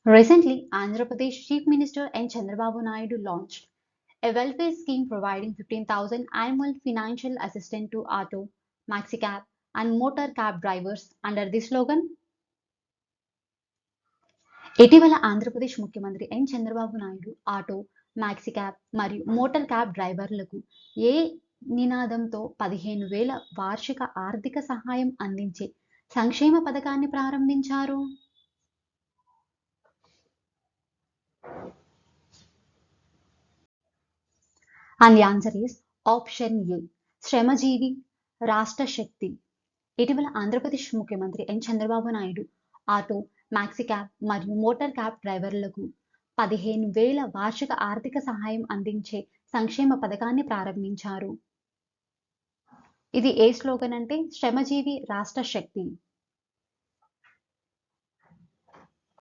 Recently, Andhra Pradesh Chief Minister N. Chandrababu Naidu launched a welfare scheme providing 15,000 annual financial assistance to auto, maxicab, and motor cab drivers under the slogan. ఇటీవల ఆంధ్రప్రదేశ్ ముఖ్యమంత్రి N Chandrababu Naidu auto, maxi cab మరియు motor cab డ్రైవర్లకు ఏ నినాదంతో 15,000 వార్షిక ఆర్థిక సహాయం అందించే సంక్షేమ పథకాన్ని ప్రారంభించారు? And the answer is option A, శ్రమజీవి రాష్ట్ర శక్తి. ఇటీవల ఆంధ్రప్రదేశ్ ముఖ్యమంత్రి N Chandrababu Naidu auto, maxi cab మరియు మోటార్ క్యాబ్ డ్రైవర్లకు 15,000 వార్షిక ఆర్థిక సహాయం అందించే సంక్షేమ పథకాన్ని ప్రారంభించారు. ఇది ఏ స్లోగన్ అంటే శ్రమజీవి రాష్ట్ర శక్తి.